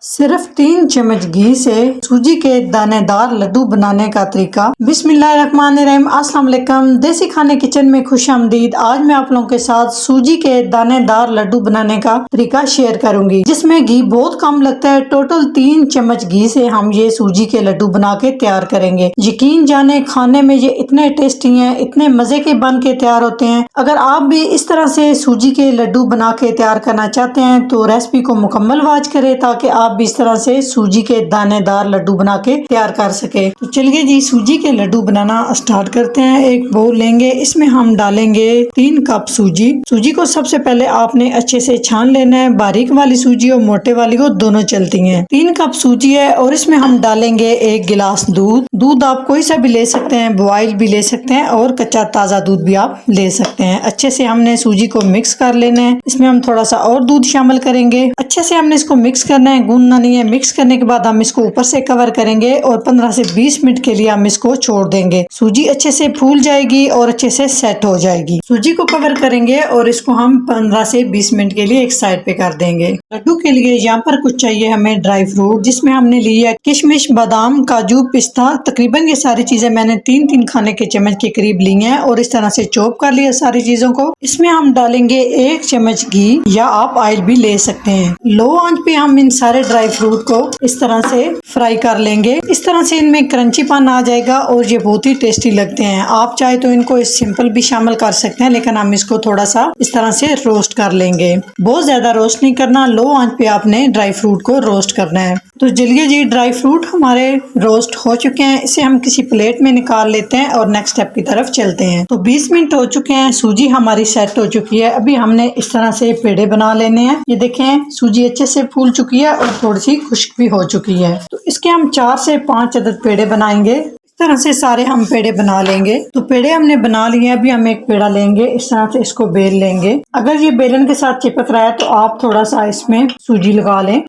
सिर्फ 3 चम्मच घी से सूजी के दानेदार लड्डू बनाने का तरीका। बिस्मिल्लाहिर्रहमानिर्रहीम, अस्सलाम वालेकुम। देसी खाने किचन में खुशामदीद। आज मैं आप लोगों के साथ सूजी के दानेदार लड्डू बनाने का तरीका शेयर करूंगी, जिसमें घी बहुत कम लगता है। टोटल 3 चम्मच घी से हम ये सूजी के लड्डू बना के तैयार करेंगे। यकीन जाने खाने में ये इतने टेस्टी हैं, इतने मजे के बन के तैयार होते हैं। अगर आप भी इस तरह से सूजी के लड्डू बना के तैयार करना चाहते हैं तो रेसिपी को मुकम्मल वॉच करें, ताकि आप भी इस तरह से सूजी के दानेदार लड्डू बना के तैयार कर सके। तो चलिए जी, सूजी के लड्डू बनाना स्टार्ट करते हैं। एक बोल लेंगे, इसमें हम डालेंगे 3 कप सूजी। सूजी को सबसे पहले आपने अच्छे से छान लेना है। बारीक वाली सूजी और मोटे वाली को दोनों चलती हैं। 3 कप सूजी है और इसमें हम डालेंगे 1 गिलास दूध। दूध आप कोई सा भी ले सकते हैं, बॉयल भी ले सकते हैं और कच्चा ताजा दूध भी आप ले सकते हैं। अच्छे से हमने सूजी को मिक्स कर लेना है। इसमें हम थोड़ा सा और दूध शामिल करेंगे। अच्छे से हमने इसको मिक्स करना है, गूंदना नहीं है। मिक्स करने के बाद हम इसको ऊपर से कवर करेंगे और 15 से 20 मिनट के लिए हम इसको छोड़ देंगे। सूजी अच्छे से फूल जाएगी और अच्छे से सेट हो जाएगी। सूजी को कवर करेंगे और इसको हम 15 से 20 मिनट के लिए एक साइड पे कर देंगे। लड्डू के लिए यहाँ पर कुछ चाहिए हमें ड्राई फ्रूट, जिसमें हमने लिया किशमिश, बादाम, काजू, पिस्ता। तकरीबन ये सारी चीजें मैंने 3-3 खाने के चम्मच के करीब ली हैं और इस तरह से चॉप कर लिया सारी चीजों को। इसमें हम डालेंगे 1 चम्मच घी या आप ऑयल भी ले सकते हैं। लो आंच पे हम इन सारे ड्राई फ्रूट को इस तरह से फ्राई कर लेंगे। इस तरह से इनमें क्रंचीपन आ जाएगा और ये बहुत ही टेस्टी लगते हैं। आप चाहे तो इनको सिंपल भी शामिल कर सकते हैं, लेकिन हम इसको थोड़ा सा इस तरह से रोस्ट कर लेंगे। बहुत ज्यादा रोस्ट नहीं करना, लो आंच पे आपने ड्राई फ्रूट को रोस्ट करना है। तो चलिए जी, ड्राई फ्रूट हमारे रोस्ट हो चुके हैं। इसे हम किसी प्लेट में निकाल लेते हैं और नेक्स्ट स्टेप की तरफ चलते हैं। तो 20 मिनट हो चुके हैं, सूजी हमारी सेट हो चुकी है। अभी हमने इस तरह से पेड़े बना लेने हैं। ये देखें, सूजी अच्छे से फूल चुकी है और थोड़ी सी खुश्क भी हो चुकी है। तो इसके हम 4 से 5 अदद पेड़े बनाएंगे। इस तरह से सारे हम पेड़े बना लेंगे। तो पेड़े हमने बना लिए। अभी हम एक पेड़ा लेंगे, इस तरह से इसको बेल लेंगे। अगर ये बेलन के साथ चिपक रहा है तो आप थोड़ा सा इसमें सूजी लगा लें।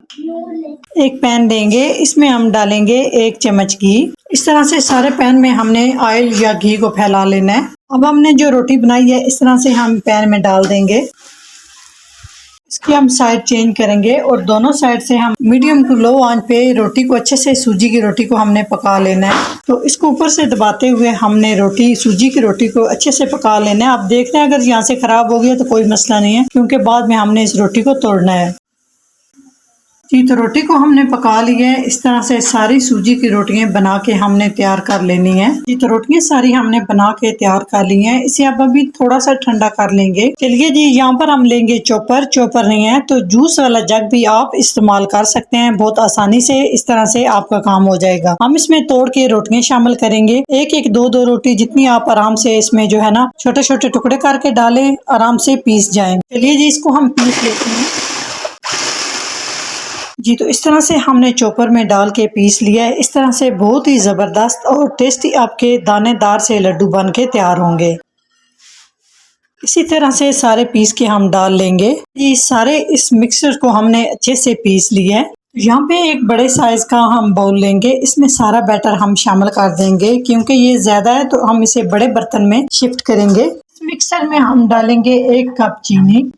एक पैन लेंगे, इसमें हम डालेंगे 1 चम्मच घी। इस तरह से सारे पैन में हमने ऑयल या घी को फैला लेना है। अब हमने जो रोटी बनाई है इस तरह से हम पैन में डाल देंगे। इसकी हम साइड चेंज करेंगे और दोनों साइड से हम मीडियम टू लो आंच पे रोटी को अच्छे से, सूजी की रोटी को हमने पका लेना है। तो इसको ऊपर से दबाते हुए हमने सूजी की रोटी को अच्छे से पका लेना है। आप देख रहे हैं, अगर यहाँ से खराब हो गया तो कोई मसला नहीं है, क्योंकि बाद में हमने इस रोटी को तोड़ना है जी। तो रोटी को हमने पका ली है। इस तरह से सारी सूजी की रोटियां बना के हमने तैयार कर लेनी है जी। तो रोटियां सारी हमने बना के तैयार कर ली हैं। इसे अब अभी थोड़ा सा ठंडा कर लेंगे। चलिए जी, यहाँ पर हम लेंगे चॉपर नहीं है तो जूस वाला जग भी आप इस्तेमाल कर सकते हैं। बहुत आसानी से इस तरह से आपका काम हो जाएगा। हम इसमें तोड़ के रोटियां शामिल करेंगे। एक 2 रोटी जितनी आप आराम से इसमें जो है ना छोटे छोटे टुकड़े करके डालें, आराम से पीस जाए। चलिए जी, इसको हम पीस लेते हैं जी। तो इस तरह से हमने चॉपर में डाल के पीस लिया है। इस तरह से बहुत ही जबरदस्त और टेस्टी आपके दानेदार से लड्डू बन के तैयार होंगे। इसी तरह से सारे पीस के हम डाल लेंगे जी। सारे इस मिक्सचर को हमने अच्छे से पीस लिया है। यहाँ पे एक बड़े साइज का हम बाउल लेंगे, इसमें सारा बैटर हम शामिल कर देंगे। क्योंकि ये ज्यादा है तो हम इसे बड़े बर्तन में शिफ्ट करेंगे। इस मिक्सर में हम डालेंगे 1 कप चीनी।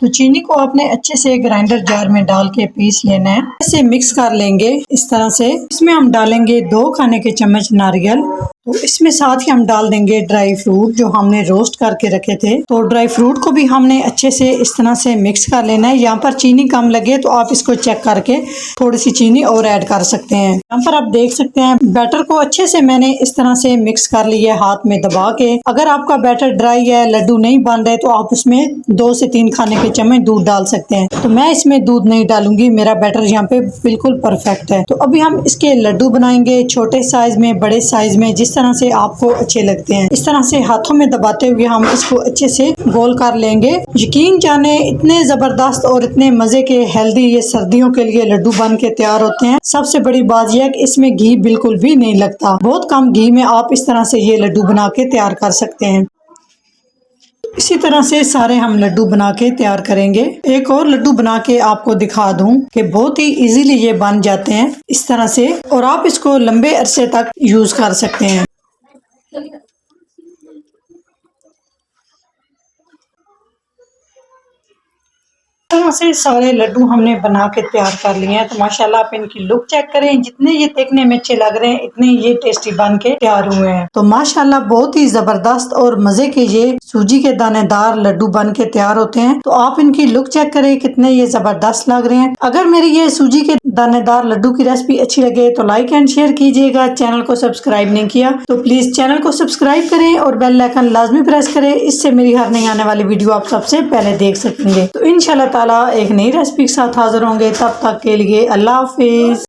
तो चीनी को आपने अच्छे से ग्राइंडर जार में डाल के पीस लेना है। इसे मिक्स कर लेंगे इस तरह से। इसमें हम डालेंगे 2 खाने के चम्मच नारियल। तो इसमें साथ ही हम डाल देंगे ड्राई फ्रूट जो हमने रोस्ट करके रखे थे। तो ड्राई फ्रूट को भी हमने अच्छे से इस तरह से मिक्स कर लेना है। यहाँ पर चीनी कम लगे तो आप इसको चेक करके थोड़ी सी चीनी और ऐड कर सकते हैं। यहाँ पर आप देख सकते हैं बैटर को अच्छे से मैंने इस तरह से मिक्स कर लिया है हाथ में दबा के। अगर आपका बैटर ड्राई है, लड्डू नहीं बन रहे, तो आप उसमें 2 से 3 खाने के चम्मच दूध डाल सकते हैं। तो मैं इसमें दूध नहीं डालूंगी, मेरा बैटर यहाँ पे बिल्कुल परफेक्ट है। तो अभी हम इसके लड्डू बनाएंगे, छोटे साइज में, बड़े साइज में, जिस तरह से आपको अच्छे लगते हैं। इस तरह से हाथों में दबाते हुए हम इसको अच्छे से गोल कर लेंगे। यकीन जाने इतने जबरदस्त और इतने मजे के हेल्दी ये सर्दियों के लिए लड्डू बन के तैयार होते हैं। सबसे बड़ी बात यह है कि इसमें घी बिल्कुल भी नहीं लगता। बहुत कम घी में आप इस तरह से ये लड्डू बना के तैयार कर सकते हैं। इसी तरह से सारे हम लड्डू बना के तैयार करेंगे। एक और लड्डू बना के आपको दिखा दूं कि बहुत ही इजीली ये बन जाते हैं इस तरह से, और आप इसको लंबे अरसे तक यूज कर सकते हैं। तरह से सारे लड्डू हमने बना के तैयार कर लिए हैं। तो माशाल्लाह आप इनकी लुक चेक करें, जितने ये देखने में अच्छे लग रहे हैं इतने ये टेस्टी बन के तैयार हुए हैं। तो माशाल्लाह बहुत ही जबरदस्त और मजे के ये सूजी के दानेदार लड्डू बन के तैयार होते हैं। तो आप इनकी लुक चेक करें, कितने ये जबरदस्त लग रहे हैं। अगर मेरी ये सूजी के दानेदार लड्डू की रेसिपी अच्छी लगे तो लाइक एंड शेयर कीजिएगा। चैनल को सब्सक्राइब नहीं किया तो प्लीज चैनल को सब्सक्राइब करें और बेल आइकन लाजमी प्रेस करें, इससे मेरी हर नई आने वाली वीडियो आप सबसे पहले देख सकेंगे। तो इंशाल्लाह ताला एक नई रेसिपी के साथ हाजिर होंगे, तब तक के लिए अल्लाह हाफिज।